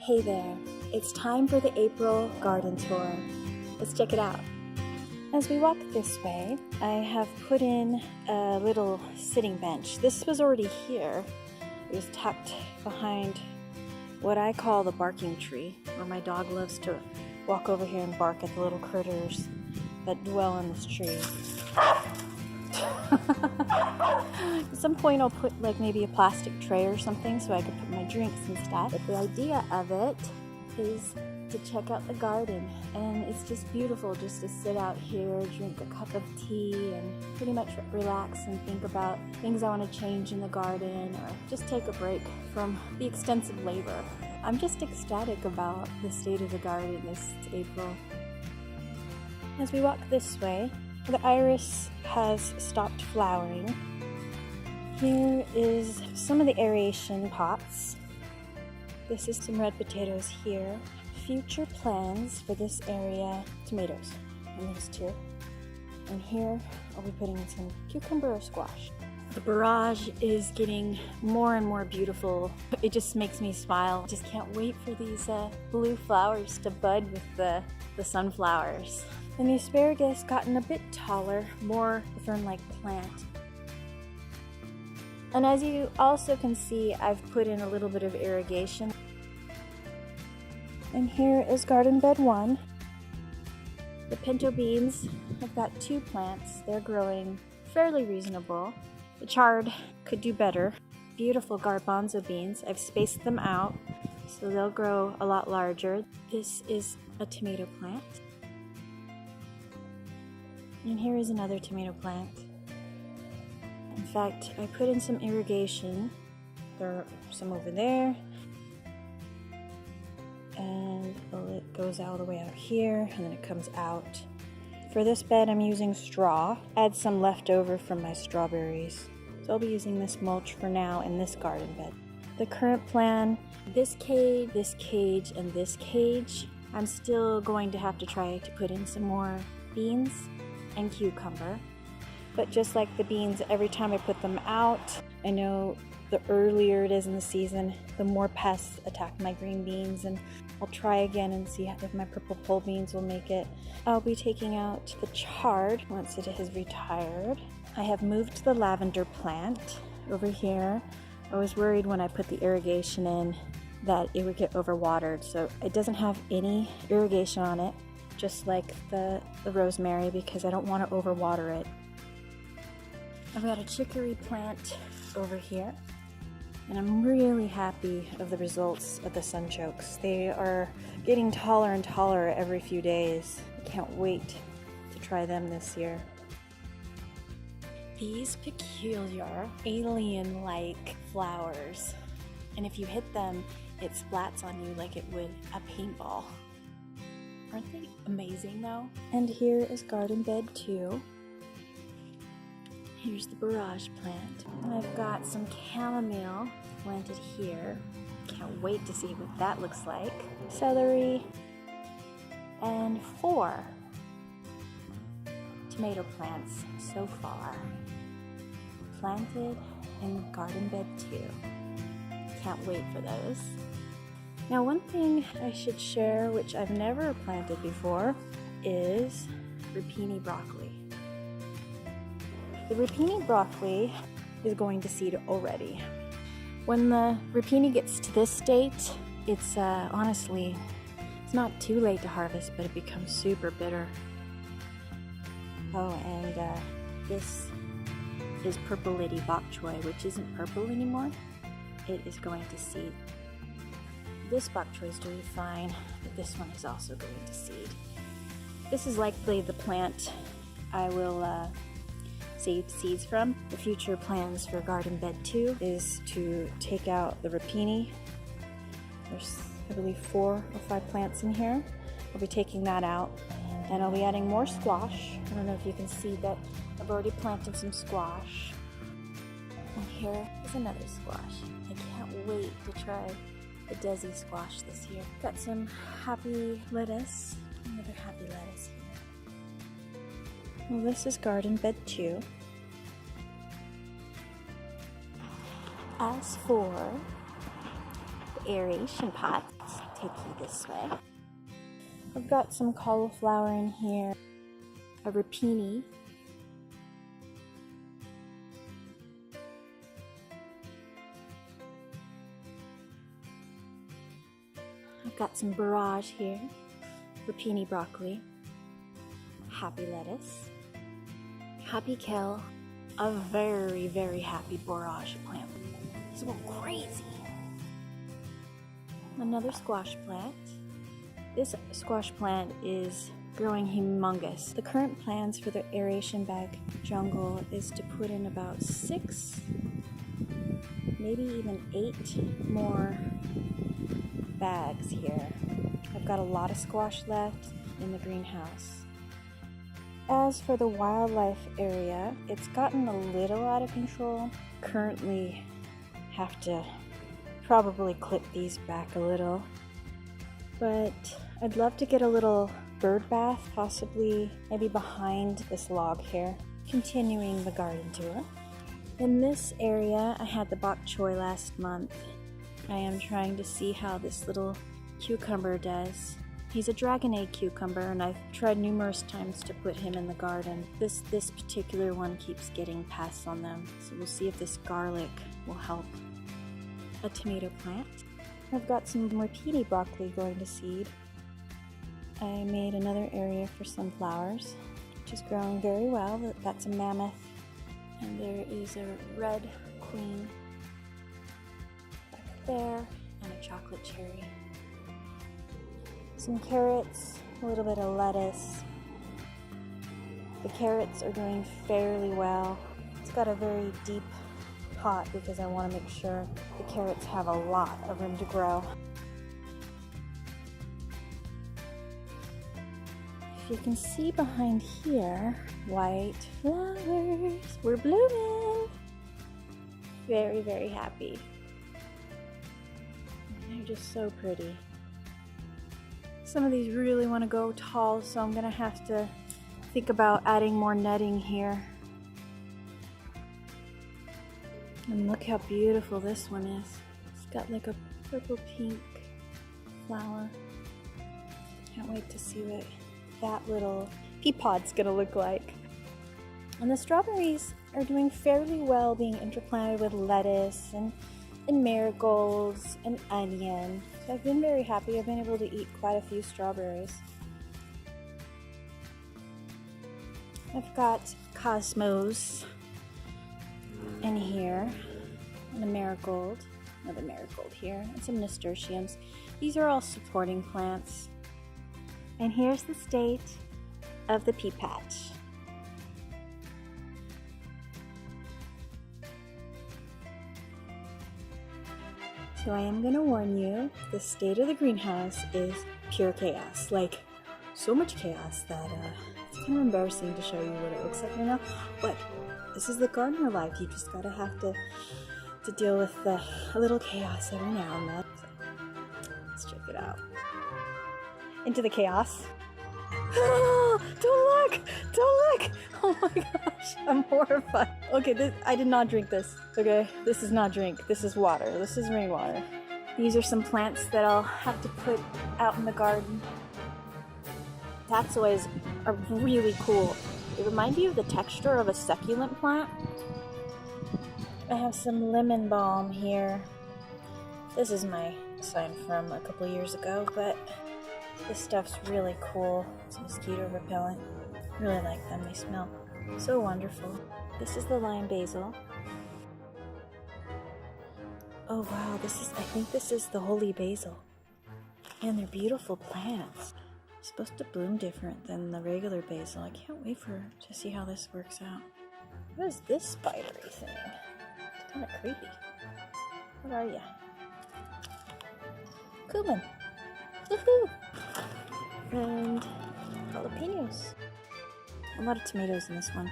Hey there, it's time for the April garden tour. Let's check it out. As we walk this way, I have put in a little sitting bench. This was already here. It was tucked behind what I call the barking tree, where my dog loves to walk over here and bark at the little critters that dwell in this tree. At some point I'll put like maybe a plastic tray or something so I can put my drinks and stuff. But the idea of it is to check out the garden, and it's just beautiful just to sit out here, drink a cup of tea, and pretty much relax and think about things I want to change in the garden, or just take a break from the extensive labor. I'm just ecstatic about the state of the garden this April. As we walk this way, the iris has stopped flowering. Here is some of the aeration pots. This is some red potatoes here. Future plans for this area, tomatoes, and these two. And here I'll be putting in some cucumber or squash. The barrage is getting more and more beautiful. It just makes me smile. Just can't wait for these blue flowers to bud with the sunflowers. And the asparagus gotten a bit taller, more fern-like plant. And as you also can see, I've put in a little bit of irrigation. And here is garden bed 1. The pinto beans, I've got 2 plants. They're growing fairly reasonable. The chard could do better. Beautiful garbanzo beans. I've spaced them out so they'll grow a lot larger. This is a tomato plant. And here is another tomato plant. In fact, I put in some irrigation. There are some over there. And it goes all the way out here, and then it comes out. For this bed, I'm using straw. I had some left over from my strawberries. So I'll be using this mulch for now in this garden bed. The current plan, this cage, and this cage, I'm still going to have to try to put in some more beans and cucumber. But just like the beans, every time I put them out, I know the earlier it is in the season, the more pests attack my green beans, and I'll try again and see if my purple pole beans will make it. I'll be taking out the chard once it has retired. I have moved the lavender plant over here. I was worried when I put the irrigation in that it would get overwatered, so it doesn't have any irrigation on it, just like the rosemary, because I don't want to overwater it. I've got a chicory plant over here, and I'm really happy of the results of the sunchokes. They are getting taller and taller every few days. I can't wait to try them this year. These peculiar alien-like flowers, and if you hit them, it splats on you like it would a paintball. Aren't they amazing though? And here is garden bed 2. Here's the barrage plant. And I've got some chamomile planted here. Can't wait to see what that looks like. Celery. And 4 tomato plants so far. Planted in garden bed 2. Can't wait for those. Now, one thing I should share, which I've never planted before, is rapini broccoli. The rapini broccoli is going to seed already. When the rapini gets to this state, it's honestly, it's not too late to harvest, but it becomes super bitter. Oh, and this is purple lady bok choy, which isn't purple anymore. It is going to seed. This bok choy is doing fine, but this one is also going to seed. This is likely the plant I will save seeds from. The future plans for garden bed 2 is to take out the rapini. There's, I believe, 4 or 5 plants in here. I'll be taking that out, and I'll be adding more squash. I don't know if you can see that I've already planted some squash. And here is another squash. I can't wait to try the Desi squash this year. Got some happy lettuce. Another happy lettuce here. Well, this is garden bed 2. As for aeration pots. Take you this way. I've got some cauliflower in here, a rapini, I've got some barrage here, rapini broccoli, happy lettuce, happy kale, a very, very happy borage plant. It's going crazy. Another squash plant. This squash plant is growing humongous. The current plans for the aeration bag jungle is to put in about 6, maybe even 8 more bags here. I've got a lot of squash left in the greenhouse. As for the wildlife area, it's gotten a little out of control. Currently have to probably clip these back a little, but I'd love to get a little bird bath, possibly maybe behind this log here. Continuing the garden tour. In this area, I had the bok choy last month. I am trying to see how this little cucumber does. He's a dragon egg cucumber, and I've tried numerous times to put him in the garden. This particular one keeps getting pests on them, so we'll see if this garlic will help. A tomato plant. I've got some rapini broccoli going to seed. I made another area for sunflowers, which is growing very well. That's a mammoth. And there is a red queen back there, and a chocolate cherry. Some carrots, a little bit of lettuce. The carrots are doing fairly well. It's got a very deep pot because I want to make sure the carrots have a lot of room to grow. If you can see behind here, white flowers, we're blooming. Very, very happy. They're just so pretty. Some of these really want to go tall, so I'm gonna have to think about adding more netting here. And look how beautiful this one is. It's got like a purple pink flower. Can't wait to see what that little pea pod's gonna look like. And the strawberries are doing fairly well being interplanted with lettuce and marigolds and onion. So I've been very happy. I've been able to eat quite a few strawberries. I've got cosmos in here, and a marigold, another marigold here, and some nasturtiums. These are all supporting plants. And here's the state of the pea patch. So I am going to warn you, the state of the greenhouse is pure chaos. Like, so much chaos that it's kind of embarrassing to show you what it looks like right now. But this is the gardener life. You just gotta have to deal with a little chaos every now and then. Let's check it out. Into the chaos. Oh, don't look! Don't look! Oh my gosh, I'm horrified. Okay, I did not drink this. Okay, this is not drink. This is water. This is rainwater. These are some plants that I'll have to put out in the garden. Taxaways are really cool. They remind you of the texture of a succulent plant. I have some lemon balm here. This is my sign from a couple years ago, but this stuff's really cool. It's mosquito repellent. Really like them. They smell so wonderful. This is the lime basil. Oh wow, I think this is the holy basil. And they're beautiful plants. It's supposed to bloom different than the regular basil. I can't wait to see how this works out. What is this spidery thing? It's kind of creepy. What are ya? Cumin. Woohoo! And jalapenos. A lot of tomatoes in this one.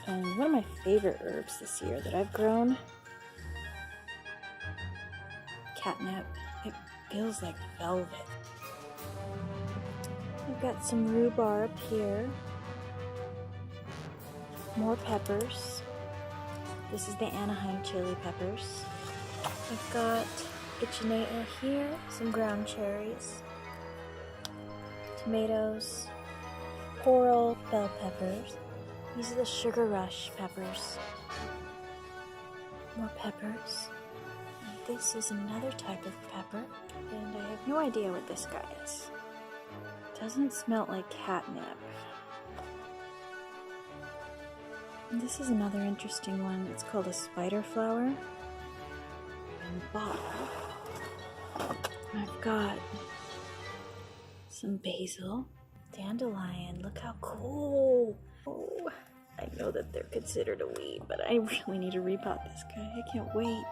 And one of my favorite herbs this year that I've grown, catnip. It feels like velvet. I've got some rhubarb here. More peppers. This is the Anaheim chili peppers. I've got echinacea here, some ground cherries, tomatoes, coral bell peppers. These are the sugar rush peppers. More peppers. And this is another type of pepper, and I have no idea what this guy is. Doesn't smell like catnip. And this is another interesting one. It's called a spider flower. And bottom, I've got some basil, dandelion. Look how cool! Oh, I know that they're considered a weed, but I really need to repot this guy. I can't wait.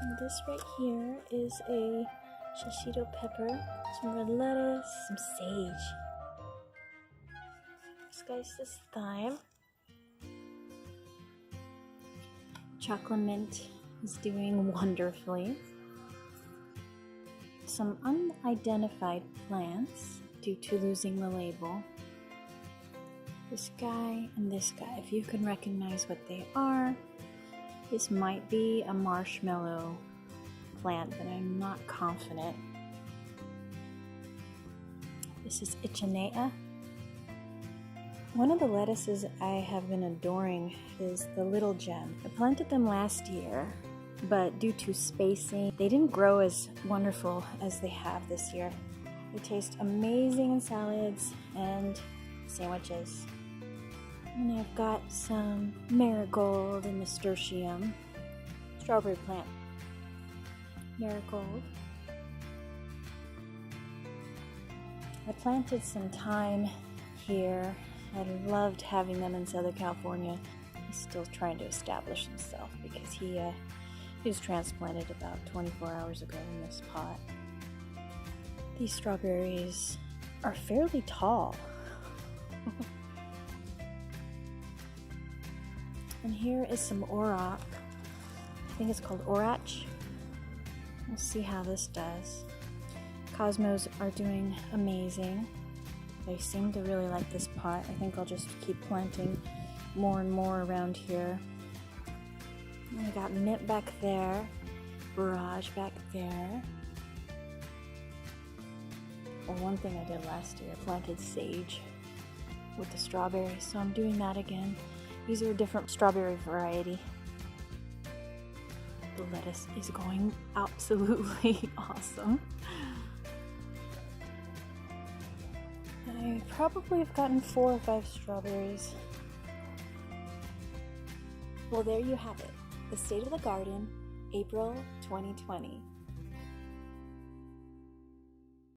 And this right here is a shishito pepper, some red lettuce, some sage. This guy's this thyme. Chocolate mint is doing wonderfully. Some unidentified plants due to losing the label. This guy and this guy, if you can recognize what they are, this might be a marshmallow plant, but I'm not confident. This is echinacea. One of the lettuces I have been adoring is the little gem. I planted them last year, but due to spacing, they didn't grow as wonderful as they have this year. They taste amazing in salads and sandwiches. And I've got some marigold and nasturtium, strawberry plant. Marigold. I planted some thyme here. I loved having them in Southern California. He's still trying to establish himself because he was transplanted about 24 hours ago in this pot. These strawberries are fairly tall. And here is some auroch. I think it's called orach. We'll see how this does. Cosmos are doing amazing. They seem to really like this pot. I think I'll just keep planting more and more around here. And I got mint back there, barrage back there. Well, one thing I did last year, I planted sage with the strawberries, so I'm doing that again. These are a different strawberry variety. The lettuce is going absolutely awesome. I probably have gotten 4 or 5 strawberries. Well, there you have it. The State of the Garden, April 2020.